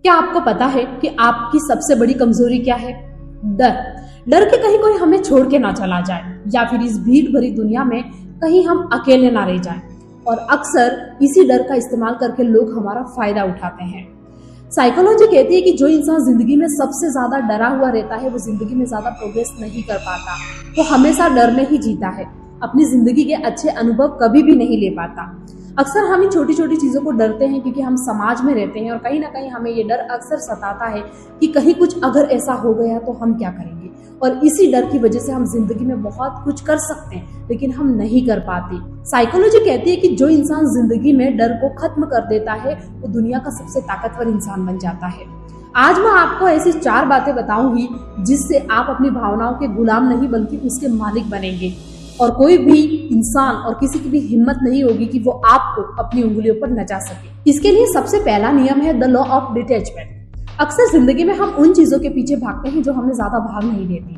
क्या आपको पता है कि आपकी सबसे बड़ी कमजोरी क्या है? डर। डर के कहीं कोई हमें छोड़ के ना चला जाए या फिर इस भीड़ भरी दुनिया में कहीं हम अकेले ना रह जाएं। और अक्सर इसी डर का इस्तेमाल करके लोग हमारा फायदा उठाते हैं। साइकोलॉजी कहती है कि जो इंसान जिंदगी में सबसे ज्यादा डरा हुआ रहता है वो जिंदगी में ज्यादा प्रोग्रेस नहीं कर पाता, वो हमेशा डर में ही जीता है, अपनी जिंदगी के अच्छे अनुभव कभी भी नहीं ले पाता। अक्सर हम इन छोटी छोटी चीजों को डरते हैं क्योंकि हम समाज में रहते हैं और कहीं ना कहीं हमें ये डर अक्सर सताता है कि कहीं कुछ अगर ऐसा हो गया तो हम क्या करेंगे। और इसी डर की वजह से हम जिंदगी में बहुत कुछ कर सकते हैं लेकिन हम नहीं कर पाते। साइकोलॉजी कहती है कि जो इंसान जिंदगी में डर को खत्म कर देता है वो दुनिया का सबसे ताकतवर इंसान बन जाता है। आज मैं आपको ऐसी 4 बातें बताऊंगी जिससे आप अपनी भावनाओं के गुलाम नहीं बल्कि उसके मालिक बनेंगे और कोई भी इंसान और किसी की भी हिम्मत नहीं होगी कि वो आपको अपनी उंगलियों पर नचा सके। इसके लिए सबसे पहला नियम है द लॉ ऑफ डिटैचमेंट। अक्सर जिंदगी में हम उन चीजों के पीछे भागते हैं जो हमें ज्यादा भाग नहीं देती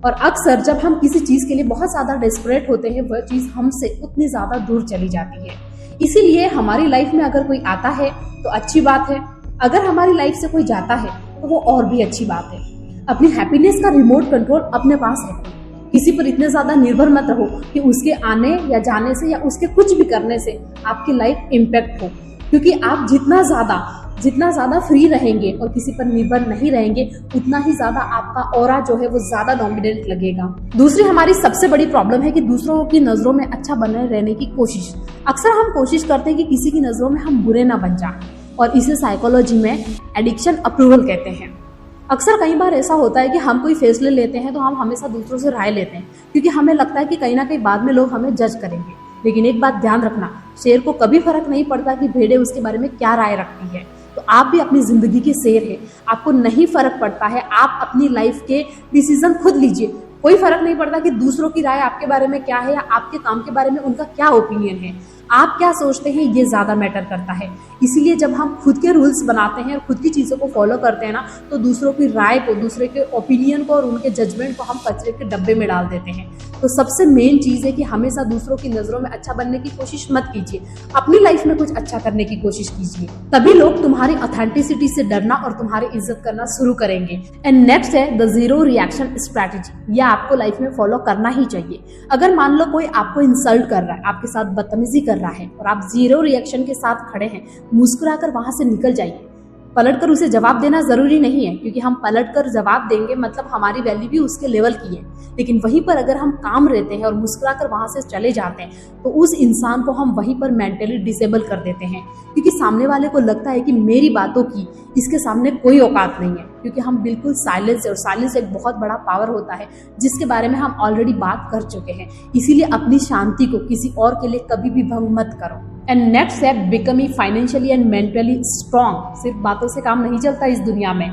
और अक्सर जब हम किसी चीज के लिए बहुत ज्यादा डेस्परेट होते हैं वह चीज हमसे उतनी ज्यादा दूर चली जाती है। इसीलिए हमारी लाइफ में अगर कोई आता है तो अच्छी बात है, अगर हमारी लाइफ से कोई जाता है तो वो और भी अच्छी बात है। अपनी हैप्पीनेस का रिमोट कंट्रोल अपने पास रखो। किसी पर इतने ज्यादा निर्भर मत रहो कि उसके आने या जाने से या उसके कुछ भी करने से आपकी लाइफ इम्पैक्ट हो, क्योंकि आप जितना ज्यादा फ्री रहेंगे और किसी पर निर्भर नहीं रहेंगे उतना ही ज्यादा आपका ऑरा जो है वो ज्यादा डोमिनेंट लगेगा। दूसरी हमारी सबसे बड़ी प्रॉब्लम है कि दूसरों की नजरों में अच्छा बने रहने की कोशिश। अक्सर हम कोशिश करते हैं कि किसी की नजरों में हम बुरे ना बन जाएं और इसे साइकोलॉजी में एडिक्शन अप्रूवल कहते हैं। अक्सर कई बार ऐसा होता है कि हम कोई फैसले लेते हैं तो हम हमेशा दूसरों से राय लेते हैं क्योंकि हमें लगता है कि कहीं ना कहीं बाद में लोग हमें जज करेंगे। लेकिन एक बात ध्यान रखना, शेर को कभी फर्क नहीं पड़ता कि भेड़े उसके बारे में क्या राय रखती है। तो आप भी अपनी जिंदगी के शेर हैं, आपको नहीं फर्क पड़ता है, आप अपनी लाइफ के डिसीजन खुद लीजिए। कोई फर्क नहीं पड़ता कि दूसरों की राय आपके बारे में क्या है या आपके काम के बारे में उनका क्या ओपिनियन है। आप क्या सोचते हैं ये ज्यादा मैटर करता है। इसीलिए जब हम खुद के रूल्स बनाते हैं और खुद की चीजों को फॉलो करते हैं ना तो दूसरों की राय को, दूसरे के ओपिनियन को और उनके जजमेंट को हम कचरे के डब्बे में डाल देते हैं। तो सबसे मेन चीज है कि हमेशा दूसरों की नजरों में अच्छा बनने की कोशिश मत कीजिए, अपनी लाइफ में कुछ अच्छा करने की कोशिश कीजिए। तभी लोग तुम्हारी ऑथेंटिसिटी से डरना और तुम्हारी इज्जत करना शुरू करेंगे। एंड नेक्स्ट है द जीरो रिएक्शन स्ट्रैटेजी। यह आपको लाइफ में फॉलो करना ही चाहिए। अगर मान लो कोई आपको इंसल्ट कर रहा है, आपके साथ बदतमीजी कर रहा है और आप जीरो रिएक्शन के साथ खड़े हैं, मुस्कुराकर वहां से निकल जाइए। पलटकर उसे जवाब देना जरूरी नहीं है क्योंकि हम पलटकर जवाब देंगे मतलब हमारी वैल्यू भी उसके लेवल की है। लेकिन वहीं पर अगर हम काम रहते हैं और मुस्कुराकर वहां से चले जाते हैं तो उस इंसान को हम वहीं पर मेंटली डिसेबल कर देते हैं क्योंकि सामने वाले को लगता है कि मेरी बातों की इसके सामने कोई औकात नहीं है। क्योंकि हम बिल्कुल साइलेंस है और साइलेंस एक बहुत बड़ा पावर होता है जिसके बारे में हम ऑलरेडी बात कर चुके हैं। इसीलिए अपनी शांति को किसी और के लिए कभी भी भंग मत करो। एंड नेक्स्ट है becoming financially and mentally strong. सिर्फ बातों से काम नहीं चलता इस दुनिया में,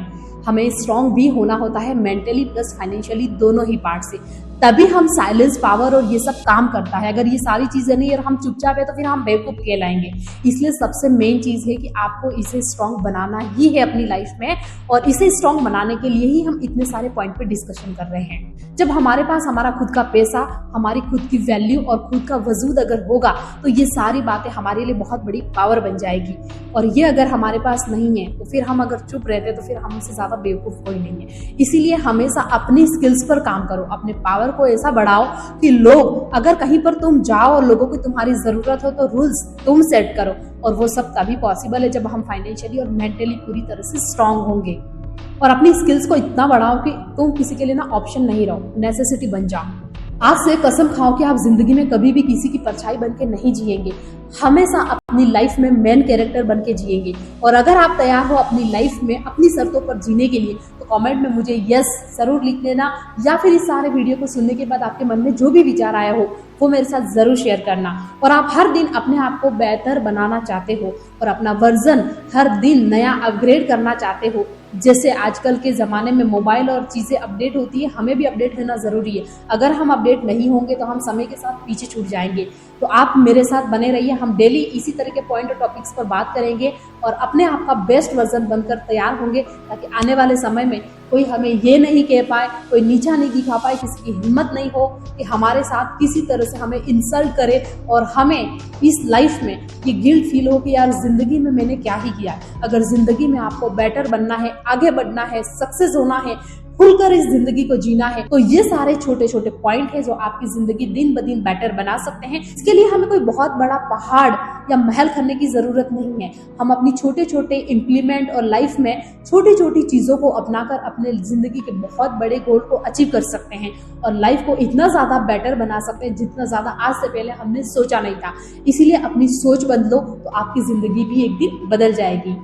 हमें स्ट्रांग भी होना होता है मेंटली प्लस फाइनेंशियली, दोनों ही पार्ट से। तभी हम साइलेंस पावर और ये सब काम करता है। अगर ये सारी चीजें नहीं और हम चुपचाप है तो फिर हम बेवकूफ कहलाएंगे। इसलिए सबसे मेन चीज है कि आपको इसे स्ट्रांग बनाना ही है अपनी लाइफ में और इसे स्ट्रांग बनाने के लिए ही हम इतने सारे पॉइंट पे डिस्कशन कर रहे हैं। जब हमारे पास हमारा खुद का पैसा, हमारी खुद की वैल्यू और खुद का वजूद अगर होगा तो ये सारी बातें हमारे लिए बहुत बड़ी पावर बन जाएगी। और ये अगर हमारे पास नहीं है तो फिर हम अगर चुप रहते तो फिर हमसे ज्यादा बेवकूफ कोई नहीं है। इसीलिए हमेशा अपनी स्किल्स पर काम करो, अपने पावर को ऐसा बढ़ाओ कि लोग, अगर कहीं पर तुम जाओ और लोगों को तुम्हारी जरूरत हो तो रूल्स तुम सेट करो। और वो सब तभी पॉसिबल है जब हम फाइनेंशियली और मेंटली पूरी तरह से स्ट्रांग होंगे। और अपनी स्किल्स को इतना बढ़ाओ कि तुम किसी के लिए ना ऑप्शन नहीं रहो, नेसेसिटी बन जाओ। आज से कसम खाओ कि आप जिंदगी में कभी भी किसी की परछाई बन के नहीं जिएंगे, हमेशा अपनी लाइफ में मेन कैरेक्टर बन के जिएंगे। और अगर आप तैयार हो अपनी लाइफ में अपनी शर्तों पर जीने के लिए तो कमेंट में मुझे यस जरूर लिख लेना, या फिर इस सारे वीडियो को सुनने के बाद आपके मन में जो भी विचार आया हो वो मेरे साथ जरूर शेयर करना। और आप हर दिन अपने आप को बेहतर बनाना चाहते हो और अपना वर्जन हर दिन नया अपग्रेड करना चाहते हो, जैसे आजकल के ज़माने में मोबाइल और चीज़ें अपडेट होती है, हमें भी अपडेट होना ज़रूरी है। अगर हम अपडेट नहीं होंगे तो हम समय के साथ पीछे छूट जाएंगे। तो आप मेरे साथ बने रहिए, हम डेली इसी तरह के पॉइंट और टॉपिक्स पर बात करेंगे और अपने आप का बेस्ट वर्जन बनकर तैयार होंगे ताकि आने वाले समय में कोई हमें ये नहीं कह पाए, कोई नीचा नहीं दिखा पाए, किसी की हिम्मत नहीं हो कि हमारे साथ किसी तरह से हमें इंसल्ट करे और हमें इस लाइफ में ये गिल्ट फील हो कि यार जिंदगी में मैंने क्या ही किया। अगर जिंदगी में आपको बेटर बनना है, आगे बढ़ना है, सक्सेस होना है, खुलकर इस जिंदगी को जीना है, तो ये सारे छोटे छोटे पॉइंट है जो आपकी जिंदगी दिन ब दिन बेटर बना सकते हैं। इसके लिए हमें कोई बहुत बड़ा पहाड़ या महल करने की जरूरत नहीं है। हम अपनी छोटे छोटे इम्प्लीमेंट और लाइफ में छोटी छोटी चीजों को अपनाकर अपने जिंदगी के बहुत बड़े गोल को अचीव कर सकते हैं और लाइफ को इतना ज्यादा बेटर बना सकते हैं जितना ज्यादा आज से पहले हमने सोचा नहीं था। इसीलिए अपनी सोच बदलो तो आपकी जिंदगी भी एक दिन बदल जाएगी।